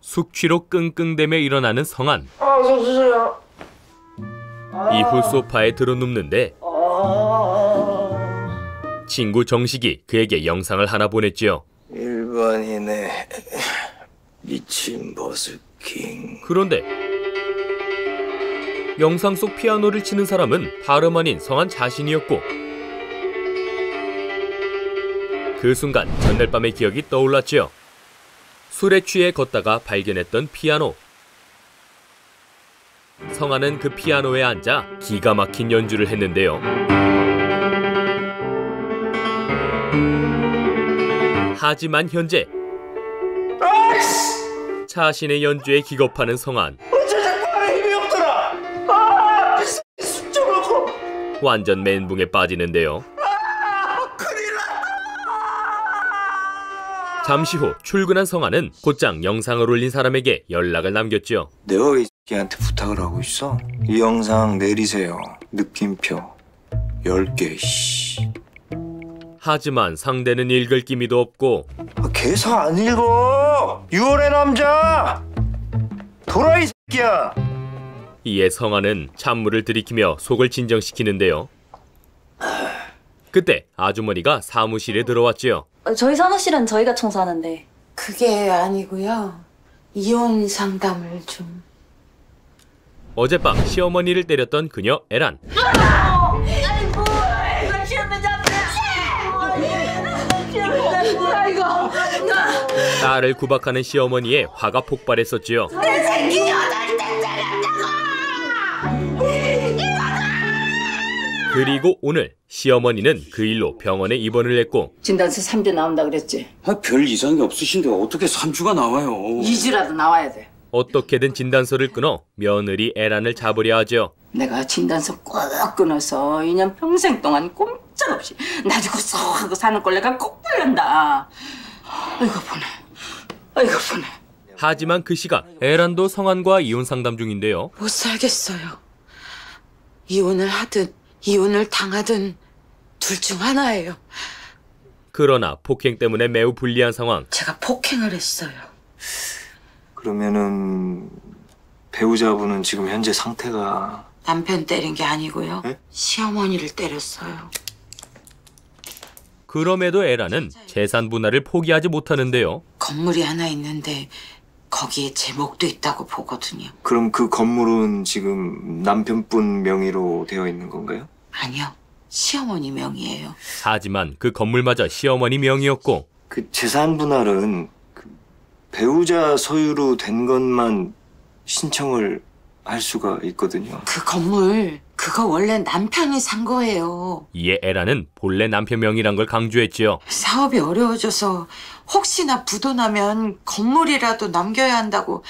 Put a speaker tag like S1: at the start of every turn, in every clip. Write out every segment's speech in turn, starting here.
S1: 숙취로 끙끙대며 일어나는 성한.
S2: 좀 주세요.
S1: 이후 소파에 들어눕는데 친구 정식이 그에게 영상을 하나 보냈지요.
S2: 일반인의 미친 버스킹.
S1: 그런데 영상 속 피아노를 치는 사람은 다름 아닌 성한 자신이었고, 그 순간 전날 밤의 기억이 떠올랐지요. 술에 취해 걷다가 발견했던 피아노. 성한은 그 피아노에 앉아 기가 막힌 연주를 했는데요. 하지만 현재 자신의 연주에 기겁하는 성한.
S2: 어째 자꾸 안에 힘이 없더라. 좀 놓고.
S1: 완전 멘붕에 빠지는데요.
S2: 큰일 났다.
S1: 잠시 후 출근한 성한은 곧장 영상을 올린 사람에게 연락을 남겼죠.
S2: 내가 이 X한테 부탁을 하고 있어. 이 영상 내리세요. 느낌표 10개. 씨.
S1: 하지만 상대는 읽을 기미도 없고,
S2: 개사 안 읽어. 6월의 남자. 도라이 새끼야.
S1: 이에 성한은 찬물을 들이키며 속을 진정시키는데요. 그때 아주머니가 사무실에 들어왔지요.
S3: 저희 사무실은 저희가 청소하는데.
S4: 그게 아니고요. 이혼 상담을 좀.
S1: 어젯밤 시어머니를 때렸던 그녀 에란. 딸을 구박하는 시어머니에 화가 폭발했었지요.
S4: 내 새끼 8대 때렸다고!
S1: 그리고 오늘 시어머니는 그 일로 병원에 입원을 했고,
S4: 진단서 3주 나온다 그랬지?
S5: 별 이상이 없으신데 어떻게 3주가 나와요?
S4: 2주라도 나와야 돼.
S1: 어떻게든 진단서를 끊어 며느리 에란을 잡으려 하죠.
S4: 내가 진단서 꼭 끊어서 2년 평생 동안 꼼짝없이 놔주고 쏙 하고 사는 꼴 내가 꼭 보란다. 아이고 보내. 아이고 보내.
S1: 하지만 그 시각 에란도 성한과 이혼 상담 중인데요.
S4: 못 살겠어요. 이혼을 하든 이혼을 당하든 둘 중 하나예요.
S1: 그러나 폭행 때문에 매우 불리한 상황.
S4: 제가 폭행을 했어요.
S2: 그러면은 배우자분은 지금 현재 상태가...
S4: 남편 때린 게 아니고요.
S2: 네?
S4: 시어머니를 때렸어요.
S1: 그럼에도 에란은 재산 분할을 포기하지 못하는데요.
S4: 건물이 하나 있는데 거기에 제 목도 있다고 보거든요.
S2: 그럼 그 건물은 지금 남편분 명의로 되어 있는 건가요?
S4: 아니요. 시어머니 명의예요.
S1: 하지만 그 건물마저 시어머니 명의였고,
S2: 그 재산 분할은 그 배우자 소유로 된 것만 신청을 할 수가 있거든요.
S4: 그 건물 그거 원래 남편이 산 거예요.
S1: 이에 에란은 본래 남편 명의란 걸 강조했지요.
S4: 사업이 어려워져서 혹시나 부도나면 건물이라도 남겨야 한다고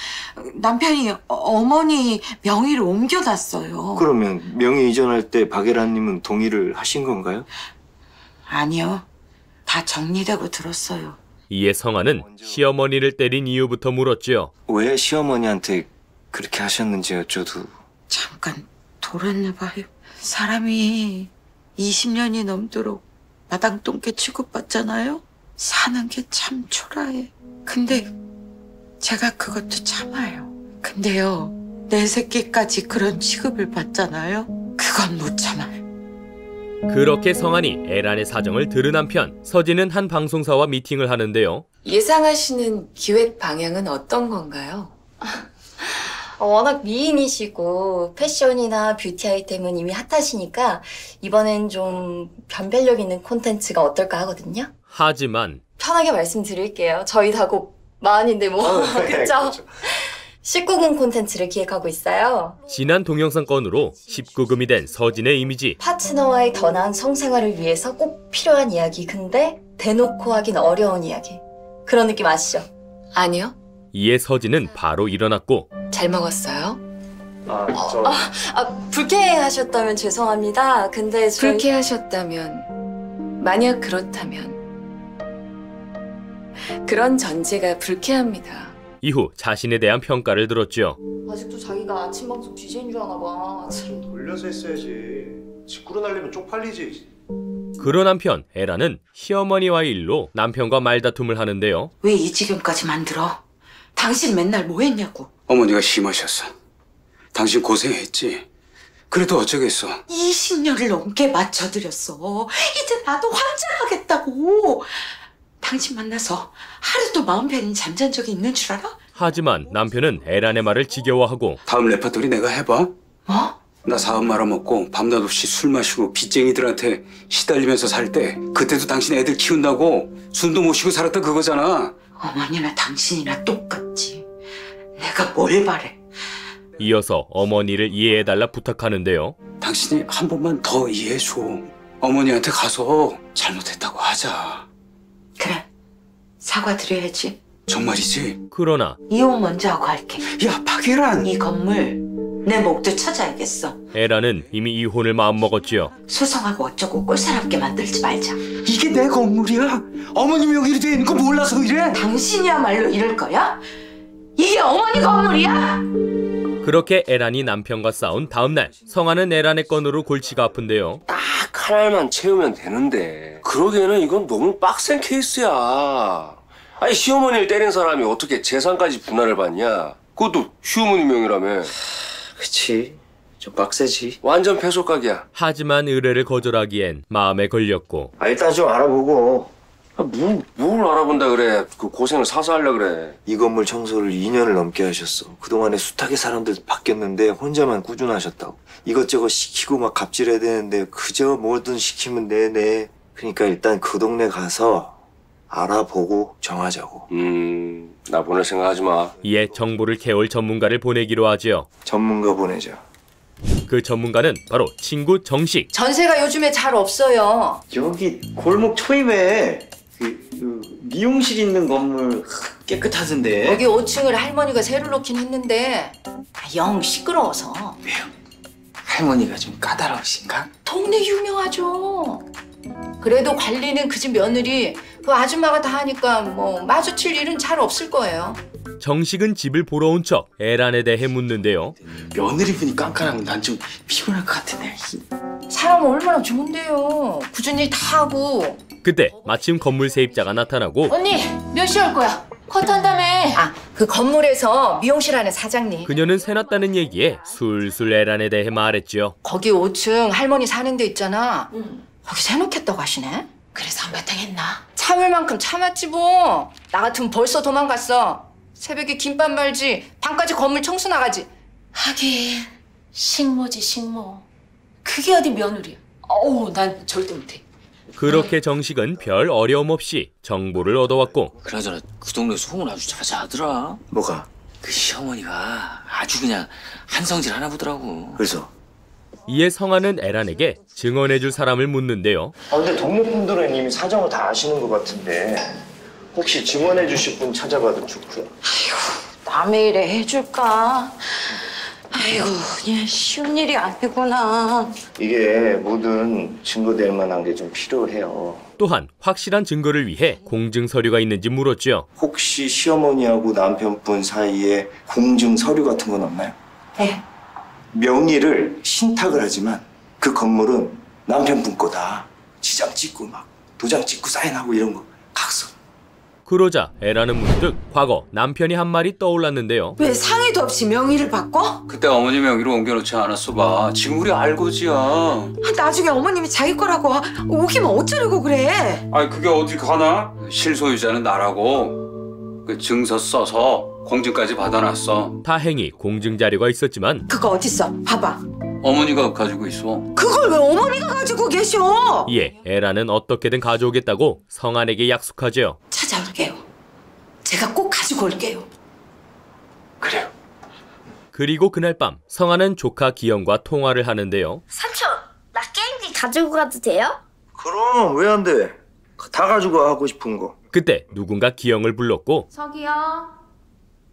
S4: 남편이 어머니 명의로 옮겨놨어요.
S2: 그러면 명의 이전할 때 박예란님은 동의를 하신 건가요?
S4: 아니요. 다 정리되고 들었어요.
S1: 이에 성한은 시어머니를 때린 이유부터 물었지요.
S2: 왜 시어머니한테 그렇게 하셨는지 여쭤도...
S4: 잠깐 돌았나 봐요. 사람이 20년이 넘도록 마당똥개 취급받잖아요. 사는 게 참 초라해. 근데 제가 그것도 참아요. 근데요, 내 새끼까지 그런 취급을 받잖아요. 그건 못 참아요.
S1: 그렇게 성한이 에란의 사정을 들은 한편 서진은 한 방송사와 미팅을 하는데요.
S6: 예상하시는 기획 방향은 어떤 건가요?
S3: 워낙 미인이시고 패션이나 뷰티 아이템은 이미 핫하시니까 이번엔 좀 변별력 있는 콘텐츠가 어떨까 하거든요.
S1: 하지만
S3: 편하게 말씀드릴게요. 저희 다 곧 마흔인데 뭐 그쵸? 19금 콘텐츠를 기획하고 있어요.
S1: 지난 동영상 건으로 19금이 된 서진의 이미지.
S3: 파트너와의 더 나은 성생활을 위해서 꼭 필요한 이야기. 근데 대놓고 하긴 어려운 이야기. 그런 느낌 아시죠?
S6: 아니요.
S1: 이에 서진은 바로 일어났고,
S6: 잘 먹었어요?
S3: 불쾌하셨다면 죄송합니다. 근데 저희...
S6: 불쾌하셨다면, 만약 그렇다면 그런 전제가 불쾌합니다.
S1: 이후 자신에 대한 평가를 들었죠.
S3: 아직도 자기가 아침 방송 DJ인 줄 아나 봐.
S7: 돌려서 했어야지. 직구로 날리면 쪽팔리지.
S1: 그런 한편 에라는 시어머니와의 일로 남편과 말다툼을 하는데요.
S4: 왜 이 지경까지 만들어? 당신 맨날 뭐 했냐고.
S5: 어머니가 심하셨어. 당신 고생했지. 그래도 어쩌겠어.
S4: 20년을 넘게 맞춰드렸어. 이제 나도 환장하겠다고. 당신 만나서 하루도 마음 편히 잠잔 적이 있는 줄 알아?
S1: 하지만 남편은 에란의 말을 지겨워하고
S5: 다음 레퍼토리 내가 해봐.
S4: 뭐?
S5: 나 사업 말아먹고 밤낮 없이 술 마시고 빚쟁이들한테 시달리면서 살 때 그때도 당신 애들 키운다고 숨도 못 쉬고 살았던 그거잖아.
S4: 어머니나 당신이나 똑같지. 내가 뭘 바래?
S1: 이어서 어머니를 이해해달라 부탁하는데요.
S5: 당신이 한 번만 더 이해해줘. 어머니한테 가서 잘못했다고 하자.
S4: 그래, 사과드려야지.
S5: 정말이지?
S1: 그러나
S4: 이혼 먼저 하고 할게.
S5: 야, 박예란!
S4: 이 건물 내 목도 찾아야겠어.
S1: 에라는 이미 이혼을 마음먹었지요.
S4: 소송하고 어쩌고 꼴사납게 만들지 말자.
S5: 이게 내 건물이야? 어머님 여기 돼 있는 거 몰라서 이래?
S4: 당신이야말로 이럴 거야? 이게 어머니 건물이야?
S1: 그렇게 에란이 남편과 싸운 다음날 성아는 에란의 건으로 골치가 아픈데요.
S7: 딱 하나만 채우면 되는데 그러기에는 이건 너무 빡센 케이스야. 아니 시어머니를 때린 사람이 어떻게 재산까지 분할을 받냐? 그것도 시어머니 명의라며.
S2: 그치. 좀 빡세지.
S7: 완전 패소각이야.
S1: 하지만 의뢰를 거절하기엔 마음에 걸렸고
S2: 일단 좀 알아보고.
S7: 뭘 알아본다 그래. 그 고생을 사서 하려 그래.
S2: 이 건물 청소를 2년을 넘게 하셨어. 그동안에 숱하게 사람들 바뀌었는데 혼자만 꾸준하셨다고. 이것저것 시키고 막 갑질해야 되는데 그저 뭐든 시키면 내내. 그러니까 일단 그 동네 가서 알아보고 정하자고.
S7: 나 보낼 생각하지 마.
S1: 이에 정보를 캐올 전문가를 보내기로 하지요.
S2: 전문가 보내자.
S1: 그 전문가는 바로 친구 정식.
S6: 전세가 요즘에 잘 없어요.
S8: 여기 골목 초입에 그 미용실 있는 건물 깨끗하던데.
S6: 여기 5층을 할머니가 새로 놓긴 했는데 영 시끄러워서.
S8: 할머니가 좀 까다로우신가?
S6: 동네 유명하죠. 그래도 관리는 그 집 며느리 그 아줌마가 다 하니까 뭐 마주칠 일은 잘 없을 거예요.
S1: 정식은 집을 보러 온 척 에란에 대해 묻는데요.
S8: 며느리분이 깐깐하면 난 좀 피곤할 것 같은데.
S6: 사람은 얼마나 좋은데요. 굳은 일 다 하고.
S1: 그때 마침 건물 세입자가 나타나고
S6: 언니 몇 시 올 거야? 컷한다며. 그 건물에서 미용실 하는 사장님.
S1: 그녀는 새났다는 얘기에 술술 에란에 대해 말했지요.
S6: 거기 5층 할머니 사는 데 있잖아. 거기 새놓겠다고 하시네. 그래서 한바탕 했나? 참을 만큼 참았지 뭐. 나 같으면 벌써 도망갔어. 새벽에 김밥 말지 밤까지 건물 청소 나가지.
S9: 하긴 식모지 식모. 그게 어디 며느리야. 어우 난 절대 못해.
S1: 그렇게 정식은 별 어려움 없이 정보를 얻어왔고
S8: 그나저나 그 동네 소문 아주 자자하더라.
S2: 뭐가?
S8: 그 시어머니가 아주 그냥 한성질 하나 보더라고.
S2: 그래서?
S1: 이에 성아는 에란에게 증언해줄 사람을 묻는데요.
S2: 근데 동네 분들은 이미 사정을 다 아시는 것 같은데 혹시 증언해 주실 분 찾아봐도 좋고요.
S4: 남의 일에 해줄까? 아이고, 그냥 쉬운 일이 아니구나.
S2: 이게 모든 증거될 만한 게 좀 필요해요.
S1: 또한 확실한 증거를 위해 공증 서류가 있는지 물었지요.
S2: 혹시 시어머니하고 남편분 사이에 공증 서류 같은 건 없나요?
S4: 네.
S2: 명의를 신탁을 하지만 그 건물은 남편분 거다. 지장 찍고 막 도장 찍고 사인하고 이런 거 각서.
S1: 그러자 에라는 문득 과거 남편이 한 말이 떠올랐는데요.
S4: 왜 상의도 없이 명의를 바꿔?
S5: 그때 어머니 명의로 옮겨놓지 않았어 봐. 지금 우리 알고지야.
S4: 나중에 어머님이 자기 거라고 오기면 어쩌려고 그래?
S5: 아니 그게 어딜 가나? 실소유자는 나라고. 그 증서 써서 공증까지 받아놨어.
S1: 다행히 공증 자료가 있었지만
S4: 그거 어딨어? 봐봐.
S5: 어머니가 가지고 있어.
S4: 그걸 왜 어머니가 가지고 계셔?
S1: 이에 에라는 어떻게든 가져오겠다고 성안에게 약속하죠.
S4: 찾아올게요. 제가 꼭 가지고 올게요.
S2: 그래요.
S1: 그리고 그날 밤 성안은 조카 기영과 통화를 하는데요.
S10: 삼촌, 나 게임기 가지고 가도 돼요?
S2: 그럼 왜 안 돼? 다 가지고 와, 하고 싶은 거.
S1: 그때 누군가 기영을 불렀고
S10: 저기요.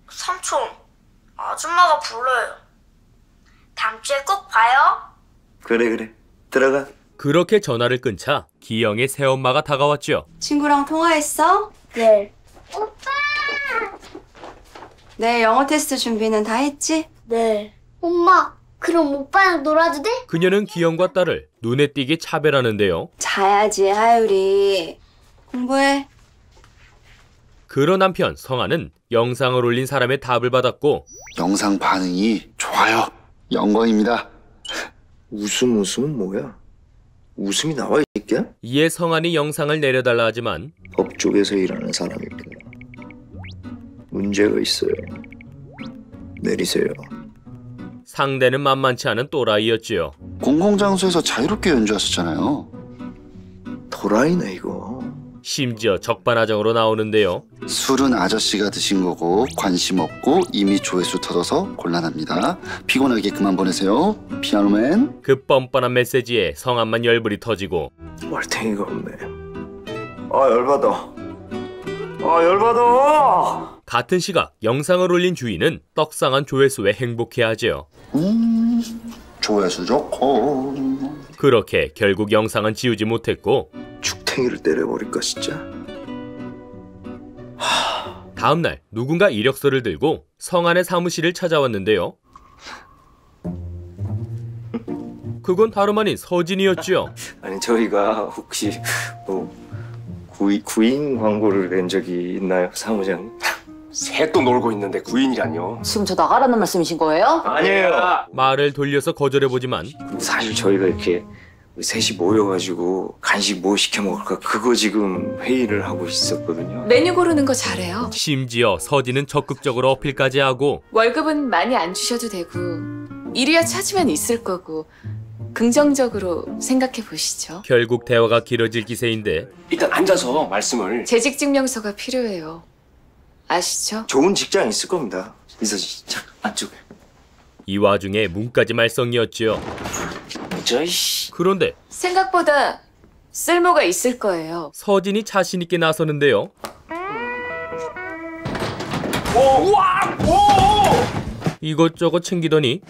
S10: 삼촌, 아줌마가 불러요. 다음 주에 꼭 봐요.
S2: 그래. 들어가.
S1: 그렇게 전화를 끊자 기영의 새엄마가 다가왔죠.
S3: 친구랑 통화했어?
S10: 네.
S3: 내 영어 테스트 준비는 다 했지?
S10: 네. 엄마, 그럼 오빠랑 놀아도 돼?
S1: 그녀는 기영과 딸을 눈에 띄게 차별하는데요.
S3: 자야지, 하율이. 공부해.
S1: 그런 한편 성아는 영상을 올린 사람의 답을 받았고
S11: 영상 반응이 좋아요. 영광입니다.
S2: 웃음은 뭐야? 웃음이 나와 이 새끼야?
S1: 이에 성안이 영상을 내려달라 하지만
S2: 법 쪽에서 일하는 사람입니다. 문제가 있어요. 내리세요.
S1: 상대는 만만치 않은 또라이였지요.
S11: 공공장소에서 자유롭게 연주하셨잖아요.
S2: 도라이네 이거.
S1: 심지어 적반하장으로 나오는데요.
S11: 술은 아저씨가 드신 거고 관심 없고 이미 조회수 터져서 곤란합니다. 피곤하게 그만 보내세요. 피아노맨.
S1: 그 뻔뻔한 메시지에 성안만 열불이 터지고
S2: 말탱이가 없네. 아 열받아. 아 열받아.
S1: 같은 시각 영상을 올린 주인은 떡상한 조회수에 행복해하지요.
S11: 조회수 좋고.
S1: 그렇게 결국 영상은 지우지 못했고
S2: 죽탱이를 때려버릴까 진짜.
S1: 다음날 누군가 이력서를 들고 성안의 사무실을 찾아왔는데요. 그건 다름 아닌 서진이었죠.
S2: 아니 저희가 혹시 뭐 구인 광고를 낸 적이 있나요, 사무장님?
S7: 새도 놀고 있는데 구인이라뇨.
S9: 지금 저 나가라는 말씀이신 거예요?
S2: 아니에요.
S1: 말을 돌려서 거절해보지만
S2: 사실 저희가 이렇게 셋이 모여가지고 간식 뭐 시켜 먹을까 그거 지금 회의를 하고 있었거든요.
S9: 메뉴 고르는 거 잘해요.
S1: 심지어 서진은 적극적으로 어필까지 하고
S9: 월급은 많이 안 주셔도 되고 일이야 찾으면 있을 거고 긍정적으로 생각해 보시죠.
S1: 결국 대화가 길어질 기세인데
S7: 일단 앉아서 말씀을.
S9: 재직 증명서가 필요해요. 아시죠?
S2: 좋은 직장 있을 겁니다. 이서진, 자 안쪽에.
S1: 이 와중에 문까지 말썽이었지요. 그런데
S9: 생각보다 쓸모가 있을 거예요.
S1: 서진이 자신 있게 나서는데요. 이것저것 챙기더니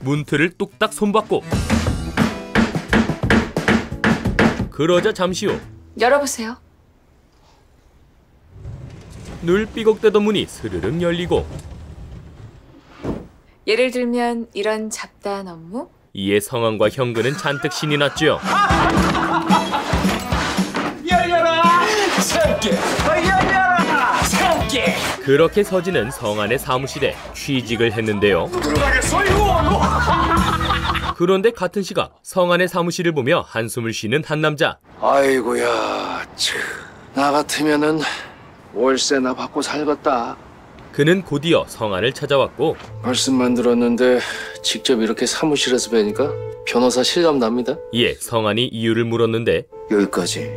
S1: 문틀을 뚝딱 손받고 그러자 잠시 후
S9: 열어보세요.
S1: 늘 삐걱대던 문이 스르륵 열리고
S9: 예를 들면 이런 잡다한 업무?
S1: 이에 성황과 형근은 잔뜩 신이 났죠.
S7: 열려라! 참깨! 열려라! 참깨!
S1: 그렇게 서진은 성안의 사무실에 취직을 했는데요. 그런데 같은 시각 성안의 사무실을 보며 한숨을 쉬는 한 남자.
S12: 아이고야, 참. 나 같으면은 월세나 받고 살겠다.
S1: 그는 곧이어 성안을 찾아왔고
S12: 말씀만 들었는데 직접 이렇게 사무실에서 뵈니까 변호사 실감 납니다.
S1: 이에 성안이 이유를 물었는데
S2: 여기까지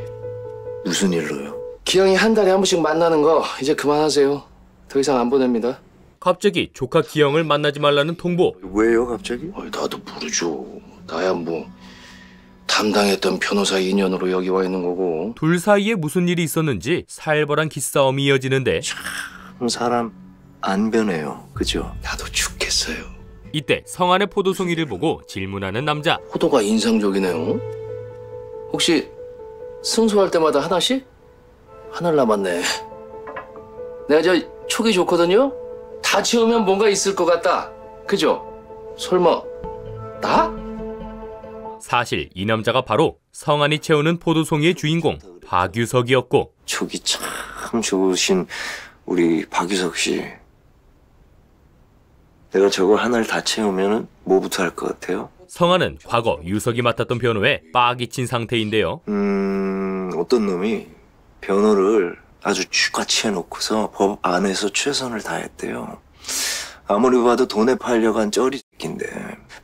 S2: 무슨 일로요?
S12: 기영이 한 달에 한 번씩 만나는 거 이제 그만하세요. 더 이상 안 보냅니다.
S1: 갑자기 조카 기영을 만나지 말라는 통보.
S2: 왜요 갑자기?
S12: 나도 모르죠. 나야 뭐 담당했던 변호사 인연으로 여기 와 있는 거고.
S1: 둘 사이에 무슨 일이 있었는지 살벌한 기싸움이 이어지는데
S2: 사람 안 변해요. 그죠?
S12: 나도 죽겠어요.
S1: 이때 성안의 포도송이를 보고 질문하는 남자.
S12: 포도가 인상적이네요. 혹시 승소할 때마다 하나씩? 하늘 남았네. 내가 저 촉이 좋거든요? 다 채우면 뭔가 있을 것 같다. 그죠? 설마 나?
S1: 사실 이 남자가 바로 성안이 채우는 포도송이의 주인공 박유석이었고
S2: 촉이 참 좋으신 우리 박유석 씨. 내가 저걸 하나를 다 채우면은 뭐부터 할 것 같아요?
S1: 성안은 과거 유석이 맡았던 변호에 빡이 친 상태인데요.
S2: 어떤 놈이 변호를 아주 쥐같이 해놓고서 법 안에서 최선을 다했대요. 아무리 봐도 돈에 팔려간 쩌리 새끼인데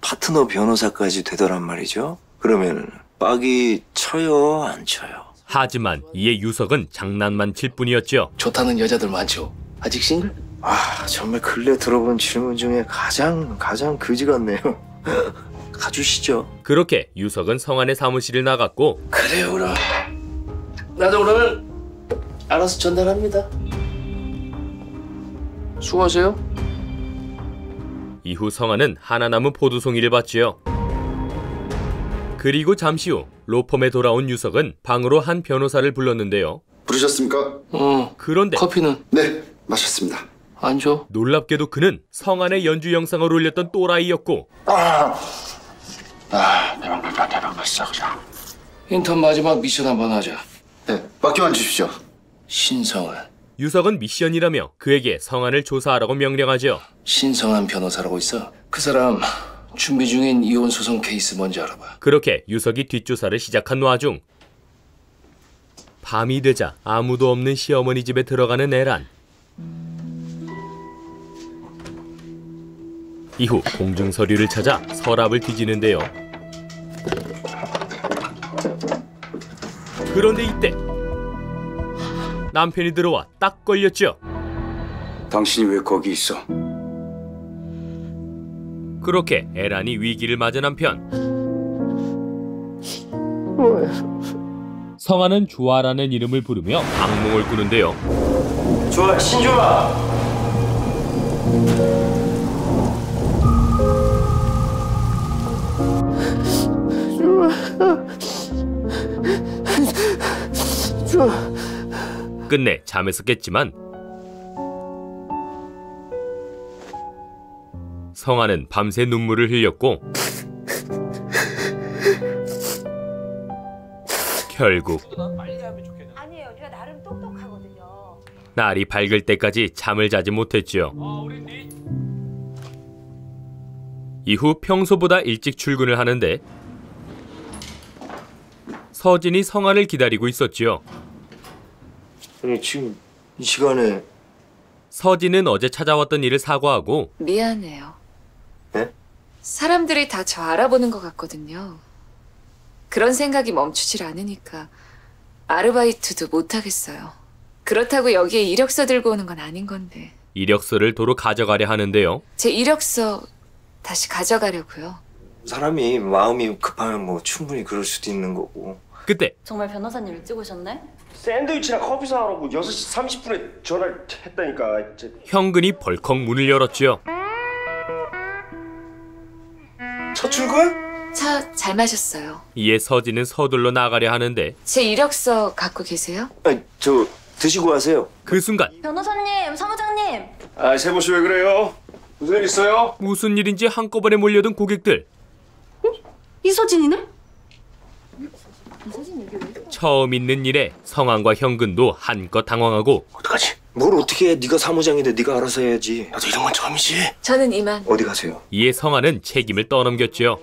S2: 파트너 변호사까지 되더란 말이죠. 그러면 빡이 쳐요 안 쳐요?
S1: 하지만 이에 유석은 장난만 칠 뿐이었죠.
S12: 좋다는 여자들 많죠. 아직 싱글?
S2: 아 정말 근래 들어본 질문 중에 가장 그지 같네요. 가주시죠.
S1: 그렇게 유석은 성안의 사무실을 나갔고
S12: 그래요 그럼 나도 그러면 알아서 전달합니다. 수고하세요.
S1: 이후 성안은 하나 남은 포도송이를 받지요. 그리고 잠시 후 로펌에 돌아온 유석은 방으로 한 변호사를 불렀는데요.
S11: 부르셨습니까?
S1: 그런데
S12: 커피는?
S11: 네, 마셨습니다.
S12: 안 줘?
S1: 놀랍게도 그는 성안의 연주 영상을 올렸던 또라이였고
S12: 대박 났어 그냥. 인턴 마지막 미션 한번 하자.
S11: 네, 맡겨만 주십시오.
S12: 신성한.
S1: 유석은 미션이라며 그에게 성안을 조사하라고 명령하죠.
S12: 신성한 변호사라고 있어. 그 사람 준비 중인 이혼 소송 케이스 뭔지 알아봐.
S1: 그렇게 유석이 뒷조사를 시작한 와중 밤이 되자 아무도 없는 시어머니 집에 들어가는 에란. 이후 공증서류를 찾아 서랍을 뒤지는데요. 그런데 이때 남편이 들어와 딱 걸렸죠.
S5: 당신이 왜 거기 있어?
S1: 그렇게 에란이 위기를 맞은 남편. 성아는 주아라는 이름을 부르며 악몽을 꾸는데요.
S2: 주아, 신주아. 주아.
S1: 끝내 잠에서 깼지만 성아는 밤새 눈물을 흘렸고 결국
S10: 아니에요. 제가 나름 똑똑하거든요.
S1: 날이 밝을 때까지 잠을 자지 못했지요. 이후 평소보다 일찍 출근을 하는데 서진이 성아를 기다리고 있었지요.
S2: 아니, 지금 이 시간에
S1: 서진은 어제 찾아왔던 일을 사과하고
S9: 미안해요.
S2: 네?
S9: 사람들이 다 저 알아보는 것 같거든요. 그런 생각이 멈추질 않으니까 아르바이트도 못하겠어요. 그렇다고 여기에 이력서 들고 오는 건 아닌 건데.
S1: 이력서를 도로 가져가려 하는데요.
S9: 제 이력서 다시 가져가려고요.
S2: 사람이 마음이 급하면 뭐 충분히 그럴 수도 있는 거고.
S1: 그때
S13: 정말 변호사님 일찍 오셨네?
S7: 샌드위치랑 커피 사오라고 6시 30분에 전화를 했다니까.
S1: 현근이 벌컥 문을 열었지요.
S7: 첫 출근?
S9: 차 잘 마셨어요.
S1: 이에 서진은 서둘러 나가려 하는데
S9: 제 이력서 갖고 계세요?
S2: 아니, 저 드시고 가세요.
S1: 그 순간
S13: 변호사님, 사무장님.
S7: 아, 세보 씨 왜 그래요? 무슨 일 있어요?
S1: 무슨 일인지 한꺼번에 몰려든 고객들.
S13: 이서진이네?
S1: 처음 있는 일에 성환과 현근도 한껏 당황하고
S2: 어떡하지? 뭘 어떻게 해? 네가 사무장인데 네가 알아서 해야지.
S7: 나도 이런 건 처음이지.
S9: 저는 이만.
S2: 어디 가세요?
S1: 이에 성환은 책임을 떠넘겼지요.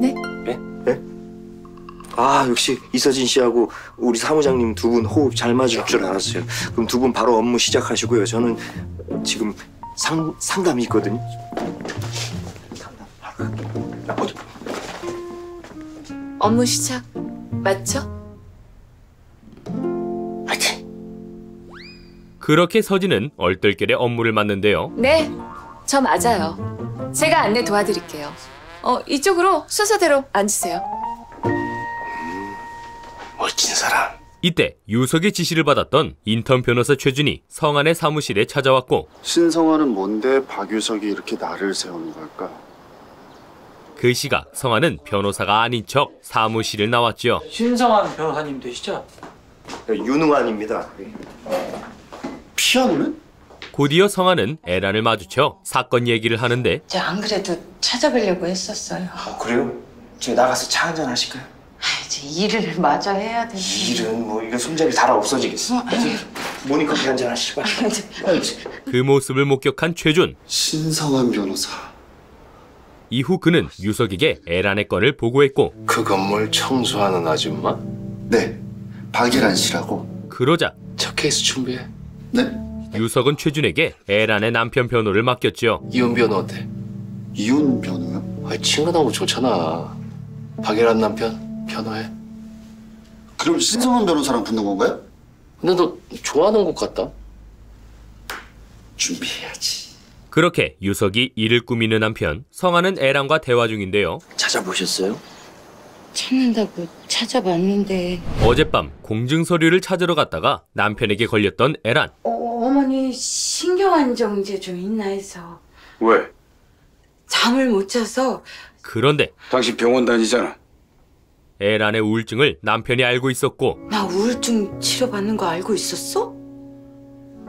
S9: 네?
S2: 네? 네? 아, 역시 이서진 씨하고 우리 사무장님 두 분 호흡 잘 맞을 줄 알았어요. 그럼 두 분 바로 업무 시작하시고요. 저는 지금 상담이 있거든요.
S9: 업무 시작 맞죠?
S2: 화이팅!
S1: 그렇게 서진은 얼떨결에 업무를 맡는데요.
S9: 네, 저 맞아요. 제가 안내 도와드릴게요. 이쪽으로 순서대로 앉으세요.
S7: 멋진 사람.
S1: 이때 유석의 지시를 받았던 인턴 변호사 최준이 성환의 사무실에 찾아왔고
S11: 신성환은 뭔데 박유석이 이렇게 나를 세우는 걸까?
S1: 그 시각 성환은 변호사가 아닌 척 사무실을 나왔지요.
S14: 신성환 변호사님 되시죠?
S2: 윤웅환입니다.
S11: 피아노는?
S1: 곧이어 성환은 에란을 마주쳐 사건 얘기를 하는데
S4: 저 안 그래도 찾아뵈려고 했었어요.
S2: 그래요? 저희 나가서 차 한잔 하실까요?
S4: 이제 일을 마저 해야 되는데.
S2: 일은 뭐 이거 손잡이 달아 없어지겠어. 모닝커피 한잔 하시고.
S1: 그 모습을 목격한 최준.
S11: 신성환 변호사.
S1: 이후 그는 유석에게 에란의 건을 보고했고
S12: 그 건물 청소하는 아줌마?
S11: 네, 박예란 씨라고.
S1: 그러자
S12: 저 케이스 준비해.
S11: 네.
S1: 유석은 최준에게 에란의 남편 변호를 맡겼죠.
S12: 이혼 변호 어때?
S11: 이혼 변호요?
S12: 친근하고 좋잖아. 박예란 남편 변호해.
S11: 그럼 신성환 변호사랑 붙는 건가요?
S12: 근데 너 좋아하는 곳 같다.
S11: 준비해야지.
S1: 그렇게 유석이 일을 꾸미는 한편 성환은 에란과 대화 중인데요.
S2: 찾아보셨어요?
S4: 찾는다고 찾아봤는데.
S1: 어젯밤 공증서류를 찾으러 갔다가 남편에게 걸렸던 에란.
S4: 어머니 신경안정제 좀 있나 해서
S5: 왜?
S4: 잠을 못 자서.
S1: 그런데
S5: 당신 병원 다니잖아.
S1: 에란의 우울증을 남편이 알고 있었고
S4: 나 우울증 치료받는 거 알고 있었어?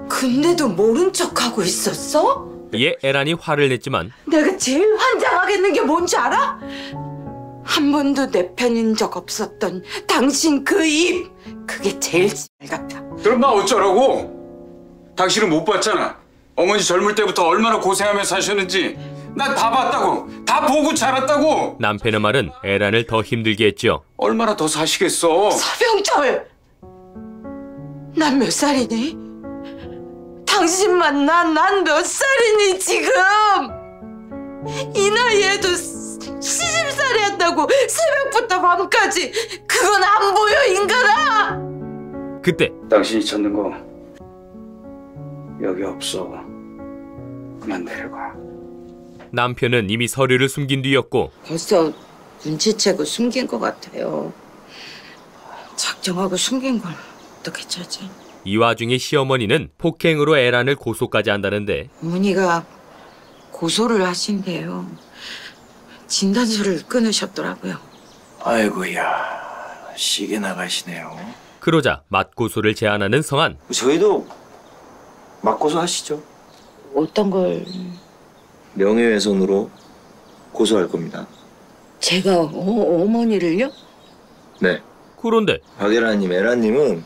S4: 근데도 모른 척하고 있었어?
S1: 이에 에란이 화를 냈지만
S4: 내가 제일 환장하겠는 게 뭔지 알아? 한 번도 내 편인 적 없었던 당신 그 입! 그게 제일 같아.
S5: 그럼 나 어쩌라고? 당신은 못 봤잖아. 어머니 젊을 때부터 얼마나 고생하며 사셨는지. 난 다 봤다고. 다 보고 자랐다고.
S1: 남편의 말은 에란을 더 힘들게 했죠.
S5: 얼마나 더 사시겠어.
S4: 서병철! 난 몇 살이니? 당신만 난 몇 살이니 지금? 이 나이에도 시집살이 한다고 새벽부터 밤까지 그건 안 보여 인간아!
S1: 그때
S5: 당신이 찾는 거 여기 없어. 그만 내려가.
S1: 남편은 이미 서류를 숨긴 뒤였고
S4: 벌써 눈치채고 숨긴 것 같아요. 작정하고 숨긴 걸 어떻게 찾지?
S1: 이 와중에 시어머니는 폭행으로 에란을 고소까지 한다는데
S4: 어머니가 고소를 하신대요. 진단서를 끊으셨더라고요.
S2: 아이고야, 시계 나가시네요.
S1: 그러자 맞고소를 제안하는 성한.
S2: 저희도 맞고소 하시죠.
S4: 어떤 걸?
S2: 명예훼손으로 고소할 겁니다.
S4: 제가 어머니를요?
S2: 네.
S1: 그런데
S2: 박예라님, 에라님은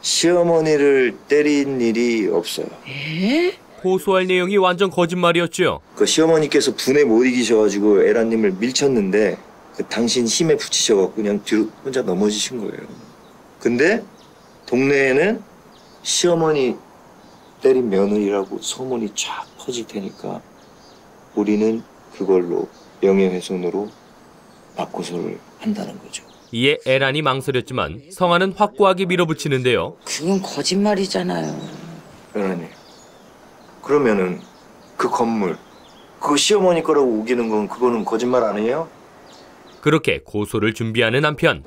S2: 시어머니를 때린 일이 없어요.
S4: 에?
S1: 고소할 내용이 완전 거짓말이었죠.
S2: 그 시어머니께서 분에 못 이기셔가지고 에라님을 밀쳤는데 그 당신 힘에 부치셔갖고 그냥 뒤로 혼자 넘어지신 거예요. 근데 동네에는 시어머니 때린 며느리라고 소문이 쫙 퍼질 테니까 우리는 그걸로 명예훼손으로 맞고소를 한다는 거죠.
S1: 이에 에란이 망설였지만 성한은 확고하게 밀어붙이는데요.
S4: 그건 거짓말이잖아요.
S2: 에라님, 그러면은 그 건물 그거 시어머니 거라고 우기는 건 그거는 거짓말 아니에요?
S1: 그렇게 고소를 준비하는 남편.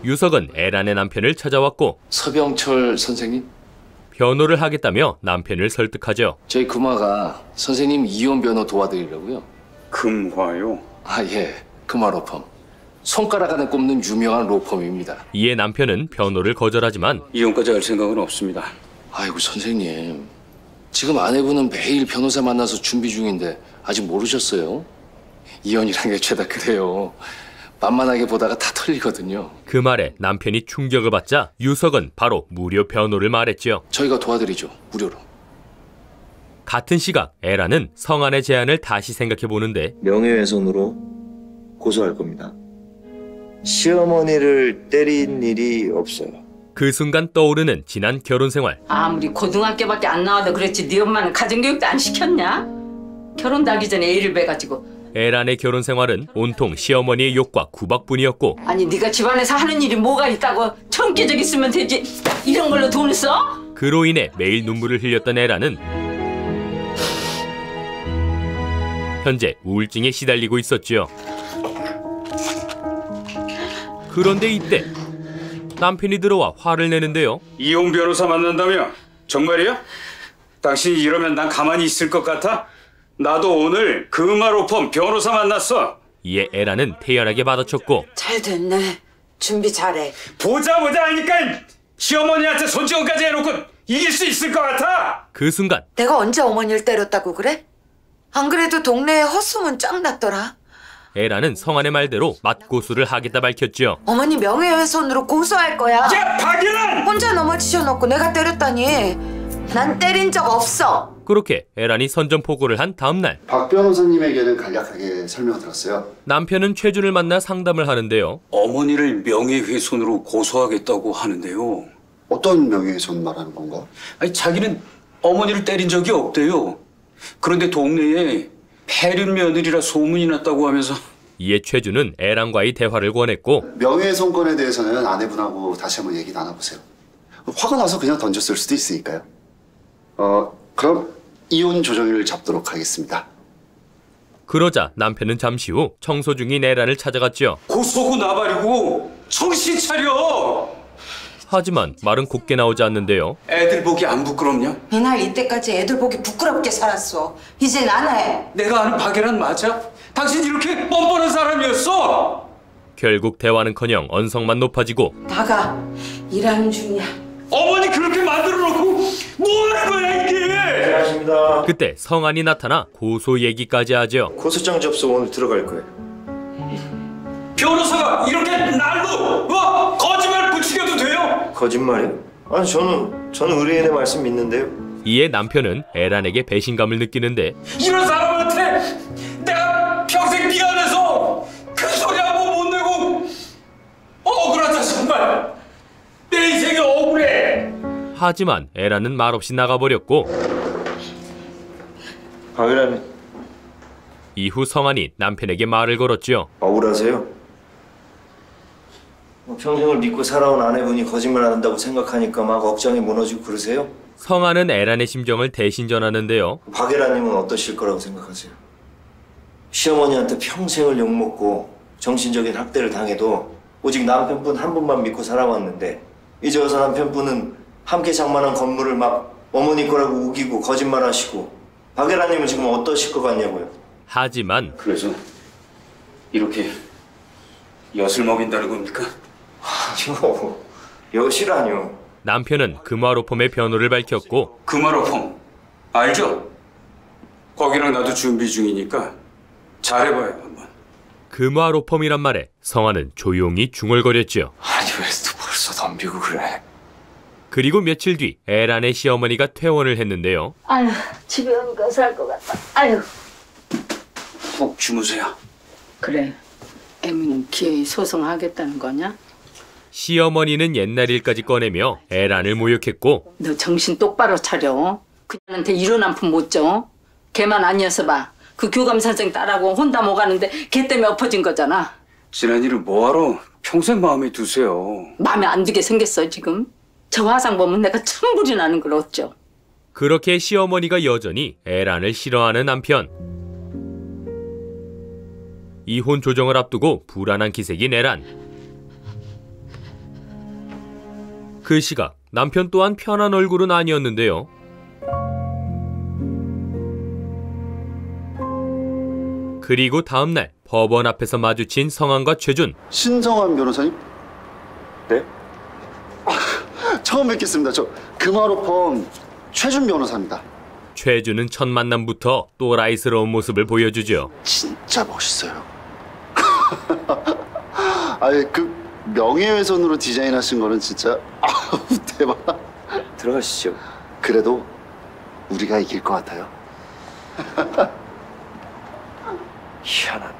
S1: 유석은 에란의 남편을 찾아왔고
S12: 서병철 선생님?
S1: 변호를 하겠다며 남편을 설득하죠.
S12: 저희 금화가 선생님 이혼 변호 도와드리려고요.
S5: 금화요?
S12: 아, 예. 금화 로펌. 손가락 안에 꼽는 유명한 로펌입니다.
S1: 이에 남편은 변호를 거절하지만
S5: 이혼까지 할 생각은 없습니다.
S12: 아이고 선생님, 지금 아내분은 매일 변호사 만나서 준비 중인데 아직 모르셨어요? 이혼이란 게 죄다 그래요. 만만하게 보다가 다 털리거든요.
S1: 그 말에 남편이 충격을 받자 유석은 바로 무료 변호를 말했죠.
S12: 저희가 도와드리죠. 무료로.
S1: 같은 시각 에란은 성한의 제안을 다시 생각해 보는데
S2: 명예훼손으로 고소할 겁니다. 시어머니를 때린 일이 없어요.
S1: 그 순간 떠오르는 지난 결혼 생활.
S4: 아무리 고등학교밖에 안 나와도 그렇지 네 엄마는 가정교육도 안 시켰냐? 결혼도 하기 전에 애를 베가지고.
S1: 에란의 결혼 생활은 온통 시어머니의 욕과 구박뿐이었고
S4: 아니 네가 집안에서 하는 일이 뭐가 있다고 청계적 있으면 되지 이런 걸로 돈을 써?
S1: 그로 인해 매일 눈물을 흘렸던 에란은 현재 우울증에 시달리고 있었죠. 그런데 이때 남편이 들어와 화를 내는데요.
S5: 이혼 변호사 만난다며? 정말이야? 당신이 이러면 난 가만히 있을 것 같아? 나도 오늘 금화 로펌 변호사 만났어.
S1: 이에 에란은 태연하게 받아쳤고
S4: 잘 됐네. 준비 잘해.
S5: 보자 하니까 시어머니한테 손찌검까지 해놓고 이길 수 있을 것 같아.
S1: 그 순간
S4: 내가 언제 어머니를 때렸다고 그래? 안 그래도 동네에 헛소문 쫙 났더라.
S1: 에란은 성한의 말대로 맞고소를 하겠다 밝혔죠.
S4: 어머니 명예훼손으로 고소할 거야.
S5: 야, 박예란!
S4: 혼자 넘어지셔놓고 내가 때렸다니. 난 때린 적 없어.
S1: 그렇게 에란이 선전포고를 한 다음 날
S11: 박 변호사님에게는 간략하게 설명드렸어요.
S1: 남편은 최준을 만나 상담을 하는데요.
S5: 어머니를 명예훼손으로 고소하겠다고 하는데요.
S11: 어떤 명예훼손 말하는 건가?
S5: 아니, 자기는 어머니를 때린 적이 없대요. 그런데 동네에 폐륜 며느리라 소문이 났다고 하면서.
S1: 이에 최준은 에란과의 대화를 권했고
S11: 명예훼손건에 대해서는 아내분하고 다시 한번 얘기 나눠보세요. 화가 나서 그냥 던졌을 수도 있으니까요. 그럼 이혼 조정일을 잡도록 하겠습니다.
S1: 그러자 남편은 잠시 후 청소 중인 에란을 찾아갔죠.
S5: 고소고 나발이고 정신 차려.
S1: 하지만 말은 곱게 나오지 않는데요.
S5: 애들 보기 안 부끄럽냐?
S4: 이날 이때까지 애들 보기 부끄럽게 살았어. 이젠 안 해.
S5: 내가 아는 박예란 맞아? 당신 이렇게 뻔뻔한 사람이었어?
S1: 결국 대화는커녕 언성만 높아지고
S4: 나가. 일하는 중이야.
S5: 어머니 그렇게 만들어 놓고 뭐 하는 거야 이게?
S2: 안녕하십니다.
S1: 그때 성환이 나타나 고소 얘기까지 하죠.
S2: 고소장 접수 오늘 들어갈 거예요.
S5: 변호사가 이렇게 날로 거짓말 부추겨도 돼요?
S2: 거짓말이요? 아니 저는 의뢰인의 말씀 믿는데요.
S1: 이에 남편은 에란에게 배신감을 느끼는데
S5: 이런 사람한테 내가 평생 미안해서 그 소리 한 번 못 내고 억울하다 정말. 내 인생이 억울해.
S1: 하지만 에란은 말없이 나가버렸고
S2: 박이라니
S1: 이후 성환이 남편에게 말을 걸었죠.
S2: 억울하세요? 평생을 믿고 살아온 아내분이 거짓말 안 한다고 생각하니까 막 억장이 무너지고 그러세요?
S1: 성환은 에란의 심정을 대신 전하는데요.
S2: 박예라님은 어떠실 거라고 생각하세요? 시어머니한테 평생을 욕먹고 정신적인 학대를 당해도 오직 남편분 한 분만 믿고 살아왔는데 이제 와서 남편분은 함께 장만한 건물을 막 어머니 거라고 우기고 거짓말하시고 박예라님은 지금 어떠실 것 같냐고요?
S1: 하지만
S5: 그래서 이렇게 엿을 먹인다는 겁니까?
S2: 아니요. 여시라뇨.
S1: 남편은 금화로펌의 변호를 밝혔고
S5: 금화로펌 알죠? 거기랑 나도 준비 중이니까 잘해봐요 한번.
S1: 금화로펌이란 말에 성환은 조용히 중얼거렸죠.
S2: 아니 왜 또 벌써 덤비고 그래?
S1: 그리고 며칠 뒤 에란의 시어머니가 퇴원을 했는데요.
S4: 아유, 집에 오니까 살 것 같다. 아유.
S5: 푹 주무세요.
S4: 그래. 애미는 기어이 소송하겠다는 거냐?
S1: 시어머니는 옛날 일까지 꺼내며 에란을 모욕했고
S4: 너 정신 똑바로 차려. 그녀한테 이런 한 푼 못 줘. 걔만 아니어서 봐. 그 교감 선생 딸하고 혼담 오가는데 걔 때문에 엎어진 거잖아.
S5: 지난 일을 뭐하러 평생 마음에 두세요.
S4: 마음에 안 두게 생겼어 지금. 저 화상 보면 내가 천불이 나는 걸 어쩌.
S1: 그렇게 시어머니가 여전히 에란을 싫어하는 남편. 이혼 조정을 앞두고 불안한 기색인 에란. 그 시각 남편 또한 편한 얼굴은 아니었는데요. 그리고 다음날 법원 앞에서 마주친 성환과 최준.
S11: 신성환 변호사님?
S2: 네?
S11: 처음 뵙겠습니다. 저 금화로펌 최준 변호사입니다.
S1: 최준은 첫 만남부터 또라이스러운 모습을 보여주죠.
S11: 진짜 멋있어요. 아니 그 명예훼손으로 디자인하신 거는 진짜 대박.
S2: 들어가시죠.
S11: 그래도 우리가 이길 것 같아요.
S2: 희한한.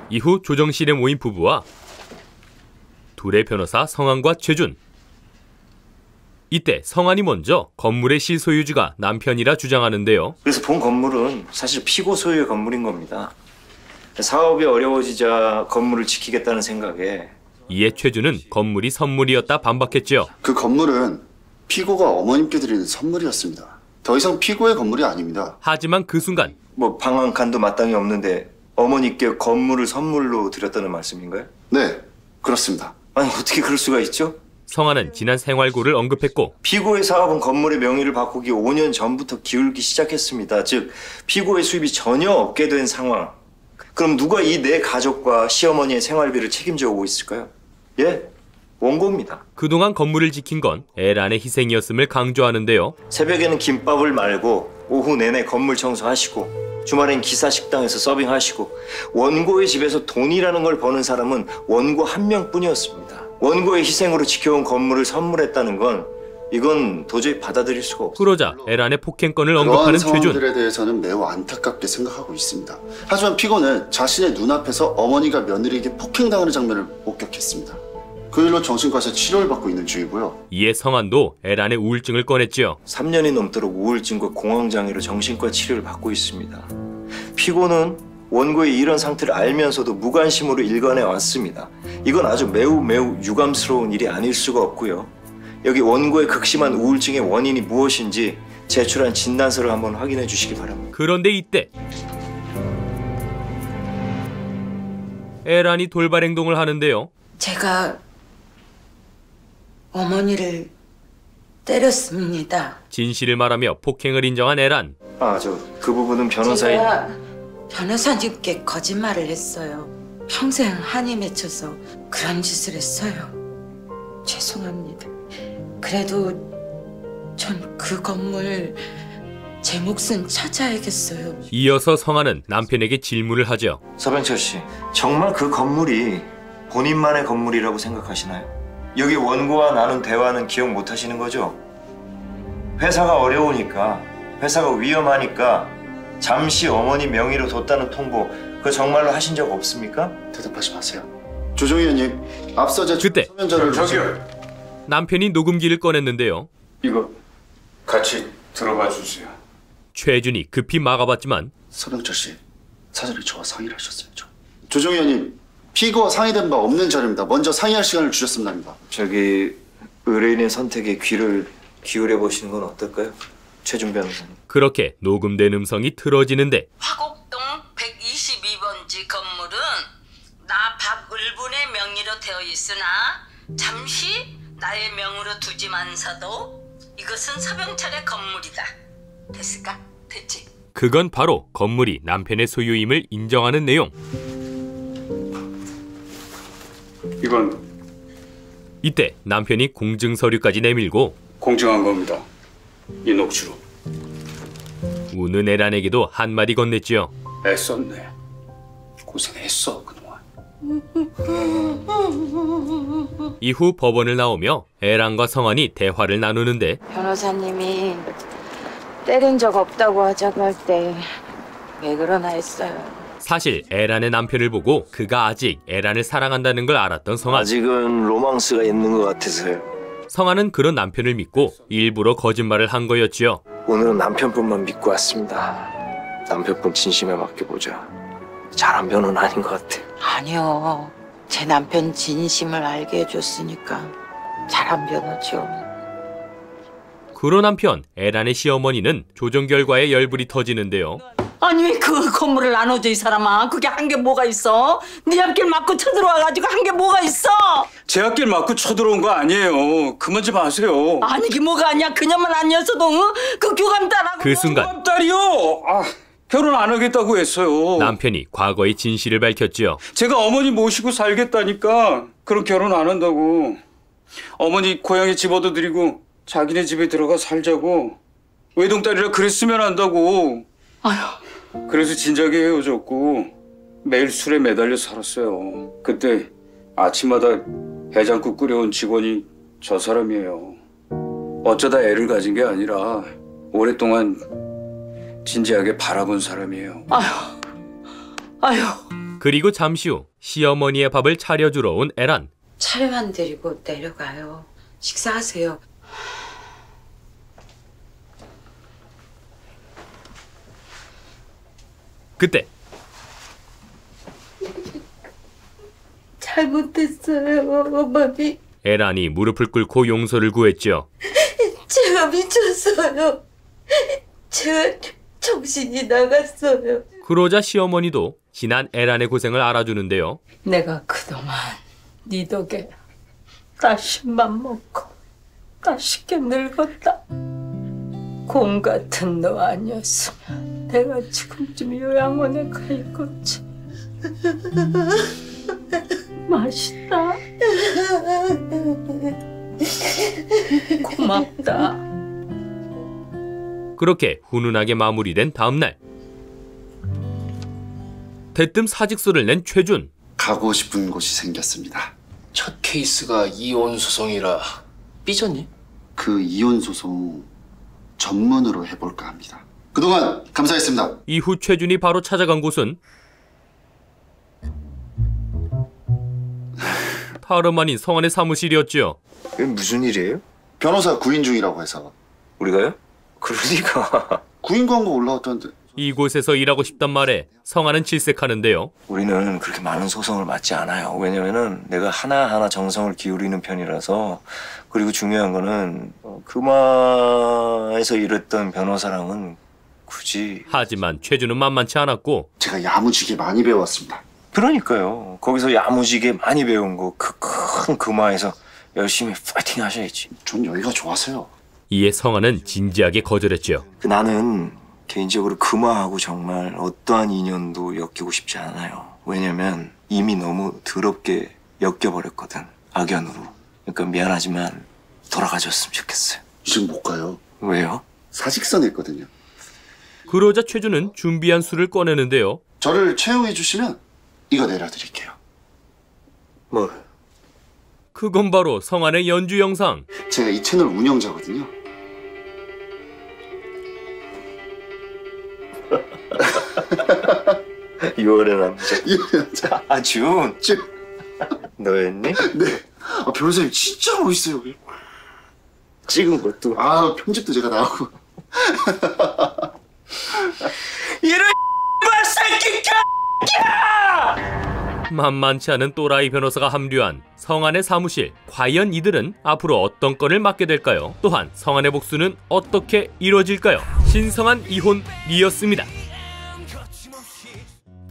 S1: 이후 조정실에 모인 부부와 둘의 변호사 성환과 최준. 이때 성환이 먼저 건물의 실소유주가 남편이라 주장하는데요.
S2: 그래서 본 건물은 사실 피고 소유의 건물인 겁니다. 사업이 어려워지자 건물을 지키겠다는 생각에.
S1: 이에 최준은 건물이 선물이었다 반박했죠.
S11: 그 건물은 피고가 어머님께 드리는 선물이었습니다. 더 이상 피고의 건물이 아닙니다.
S1: 하지만 그 순간
S2: 뭐 방 한 칸도 마땅히 없는데 어머니께 건물을 선물로 드렸다는 말씀인가요?
S11: 네, 그렇습니다.
S2: 아니 어떻게 그럴 수가 있죠?
S1: 성환은 지난 생활고를 언급했고
S2: 피고의 사업은 건물의 명의를 바꾸기 5년 전부터 기울기 시작했습니다. 즉 피고의 수입이 전혀 없게 된 상황. 그럼 누가 이 내 가족과 시어머니의 생활비를 책임져 오고 있을까요? 예? 원고입니다.
S1: 그동안 건물을 지킨 건 에란의 희생이었음을 강조하는데요.
S2: 새벽에는 김밥을 말고 오후 내내 건물 청소하시고 주말엔 기사 식당에서 서빙하시고 원고의 집에서 돈이라는 걸 버는 사람은 원고 한 명뿐이었습니다. 원고의 희생으로 지켜온 건물을 선물했다는 건 이건 도저히 받아들일 수가 없습니다.
S1: 그러자 에란의 폭행건을 언급하는
S11: 그러한
S1: 최준.
S11: 상황들에 대해서는 매우 안타깝게 생각하고 있습니다. 하지만 피고는 자신의 눈앞에서 어머니가 며느리에게 폭행당하는 장면을 목격했습니다. 그 일로 정신과에서 치료를 받고 있는 중이고요.
S1: 이에 성환도 에란의 우울증을 꺼냈죠.
S2: 3년이 넘도록 우울증과 공황장애로 정신과 치료를 받고 있습니다. 피고는 원고의 이런 상태를 알면서도 무관심으로 일관해 왔습니다. 이건 아주 매우 유감스러운 일이 아닐 수가 없고요. 여기 원고의 극심한 우울증의 원인이 무엇인지 제출한 진단서를 한번 확인해 주시기 바랍니다.
S1: 그런데 이때 에란이 돌발 행동을 하는데요.
S15: 제가 어머니를 때렸습니다.
S1: 진실을 말하며 폭행을 인정한 에란.
S2: 그 부분은 변호사인.
S15: 제가 변호사님께 거짓말을 했어요. 평생 한이 맺혀서 그런 짓을 했어요. 죄송합니다. 그래도 전 그 건물 제 몫은 찾아야겠어요.
S1: 이어서 성아는 남편에게 질문을 하죠.
S2: 서병철 씨, 정말 그 건물이 본인만의 건물이라고 생각하시나요? 여기 원고와 나눈 대화는 기억 못 하시는 거죠? 회사가 어려우니까, 회사가 위험하니까 잠시 어머니 명의로 뒀다는 통보, 그거 정말로 하신 적 없습니까?
S11: 대답하지 마세요. 조정희 의원님, 앞서 제출
S1: 그때
S11: 서면자를
S5: 저기요.
S1: 남편이 녹음기를 꺼냈는데요.
S5: 이거 같이 들어봐 주세요.
S1: 최준이 급히 막아봤지만
S11: 서병철 씨, 사전에 저와 상의를 하셨어야죠. 조정희 의원님, 피고와 상의된 바 없는 자료입니다. 먼저 상의할 시간을 주셨으면 합니다.
S2: 저기 의뢰인의 선택에 귀를 기울여 보시는 건 어떨까요? 최준 변호사님.
S1: 그렇게 녹음된 음성이 틀어지는데
S4: 화곡동 122번지 건물은 나 박을분의 명의로 되어 있으나 잠시 나의 명으로 두지만서도 이것은 서병철의 건물이다. 됐을까? 됐지?
S1: 그건 바로 건물이 남편의 소유임을 인정하는 내용.
S5: 이건
S1: 이때 남편이 공증서류까지 내밀고
S5: 공증한 겁니다. 이 녹취로.
S1: 우는 에란에게도 한마디 건넸지요.
S5: 애썼네. 고생했어 그동안.
S1: 이후 법원을 나오며 에란과 성환이 대화를 나누는데
S15: 변호사님이 때린 적 없다고 하자고 할 때 왜 그러나 했어요.
S1: 사실 에란의 남편을 보고 그가 아직 에란을 사랑한다는 걸 알았던 성환.
S2: 아직은 로망스가 있는 것 같아서요.
S1: 성환은 그런 남편을 믿고 일부러 거짓말을 한 거였지요.
S2: 오늘은 남편분만 믿고 왔습니다. 남편분 진심에 맡겨보자. 잘한 변호는 아닌 것 같아.
S15: 아니요. 제 남편 진심을 알게 해줬으니까 잘한 변호죠.
S1: 그런 한편 에란의 시어머니는 조정 결과에 열불이 터지는데요.
S4: 아니 왜 그 건물을 나눠줘 이 사람아. 그게 한 게 뭐가 있어? 네 앞길 막고 쳐들어와가지고 한 게 뭐가 있어?
S5: 제 앞길 맞고 쳐들어온 거 아니에요. 그만 좀 하세요.
S4: 아니 이게 뭐가 아니야. 그녀만 아니었어도 응? 그 교감딸하고
S1: 그 순간
S5: 딸이요. 결혼 안 하겠다고 했어요.
S1: 남편이 과거의 진실을 밝혔지요.
S5: 제가 어머니 모시고 살겠다니까 그럼 결혼 안 한다고. 어머니 고향에 집 얻어드리고 자기네 집에 들어가 살자고. 외동딸이라 그랬으면 한다고.
S4: 아휴.
S5: 그래서 진작에 헤어졌고 매일 술에 매달려 살았어요. 그때 아침마다 해장국 끓여온 직원이 저 사람이에요. 어쩌다 애를 가진 게 아니라 오랫동안 진지하게 바라본 사람이에요.
S4: 아휴.
S1: 그리고 잠시 후 시어머니의 밥을 차려주러 온 에란.
S15: 차례만 드리고 내려가요. 식사하세요.
S1: 그때
S13: 잘못했어요, 어머니.
S1: 에란이 무릎을 꿇고 용서를 구했죠.
S13: 제가 미쳤어요. 제가 정신이 나갔어요.
S1: 그러자 시어머니도 지난 에란의 고생을 알아주는데요.
S4: 내가 그동안 네 덕에 다시만 먹고 다시게 늙었다. 곰 같은 너 아니었으면 내가 지금쯤 요양원에 가 있겠지. 맛있다. 고맙다.
S1: 그렇게 훈훈하게 마무리된 다음 날. 대뜸 사직서를 낸 최준.
S11: 가고 싶은 곳이 생겼습니다.
S12: 첫 케이스가 이혼 소송이라 삐졌니?
S11: 그 이혼 소송 전문으로 해볼까 합니다. 그동안 감사했습니다.
S1: 이후 최준이 바로 찾아간 곳은 다름 아닌 성환의 사무실이었지요.
S2: 이게 무슨 일이에요?
S11: 변호사 구인 중이라고 해서.
S2: 우리가요? 그러니까.
S11: 구인 광고 올라왔다는데.
S1: 이곳에서 일하고 싶단 말에 성환은 질색하는데요.
S2: 우리는 그렇게 많은 소송을 맡지 않아요. 왜냐면은 내가 하나하나 정성을 기울이는 편이라서. 그리고 중요한 거는 금화에서 일했던 변호사랑은 굳이.
S1: 하지만 최준은 만만치 않았고
S11: 제가 야무지게 많이 배웠습니다.
S2: 그러니까요. 거기서 야무지게 많이 배운 거 그 큰 금화에서 열심히 파이팅 하셔야지.
S11: 전 여기가 좋아서요.
S1: 이에 성환은 진지하게 거절했죠.
S2: 나는 개인적으로 금화하고 정말 어떠한 인연도 엮이고 싶지 않아요. 왜냐면 이미 너무 더럽게 엮여버렸거든. 악연으로. 그러니까 미안하지만 돌아가줬으면 좋겠어요.
S11: 지금 못 가요.
S2: 왜요?
S11: 사직서는 있거든요.
S1: 그러자 최준은 준비한 술을 꺼내는데요.
S11: 저를 채용해 주시면 이거 내려드릴게요.
S2: 뭐?
S1: 그건 바로 성환의 연주 영상.
S11: 제가 이 채널 운영자거든요.
S2: 유월의 남자.
S11: 유월의 남자.
S2: 아, 준. 너였니?
S11: 네. 아, 변호사님 진짜 멋있어요.
S2: 찍은 것도.
S11: 아, 편집도 제가 나오고.
S5: 이런 새끼
S1: 만만치 않은 또라이 변호사가 합류한 성환의 사무실. 과연 이들은 앞으로 어떤 건을 맡게 될까요? 또한 성환의 복수는 어떻게 이루어질까요? 신성한 이혼이었습니다.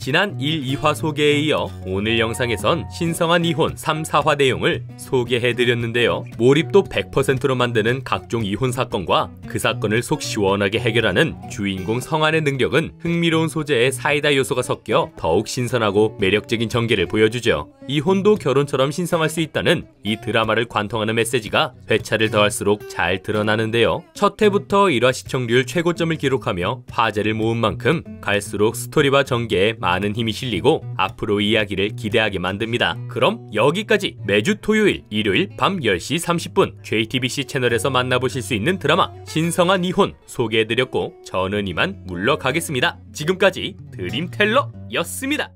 S1: 지난 1, 2화 소개에 이어 오늘 영상에선 신성한 이혼 3, 4화 내용을 소개해드렸는데요. 몰입도 100%로 만드는 각종 이혼 사건과 그 사건을 속 시원하게 해결하는 주인공 성환의 능력은 흥미로운 소재의 사이다 요소가 섞여 더욱 신선하고 매력적인 전개를 보여주죠. 이혼도 결혼처럼 신성할 수 있다는 이 드라마를 관통하는 메시지가 회차를 더할수록 잘 드러나는데요. 첫 회부터 1화 시청률 최고점을 기록하며 화제를 모은 만큼 갈수록 스토리와 전개에 많은 힘이 실리고 앞으로 이야기를 기대하게 만듭니다. 그럼 여기까지 매주 토요일, 일요일 밤 10시 30분 JTBC 채널에서 만나보실 수 있는 드라마 신성한 이혼 소개해드렸고 저는 이만 물러가겠습니다. 지금까지 드림텔러였습니다.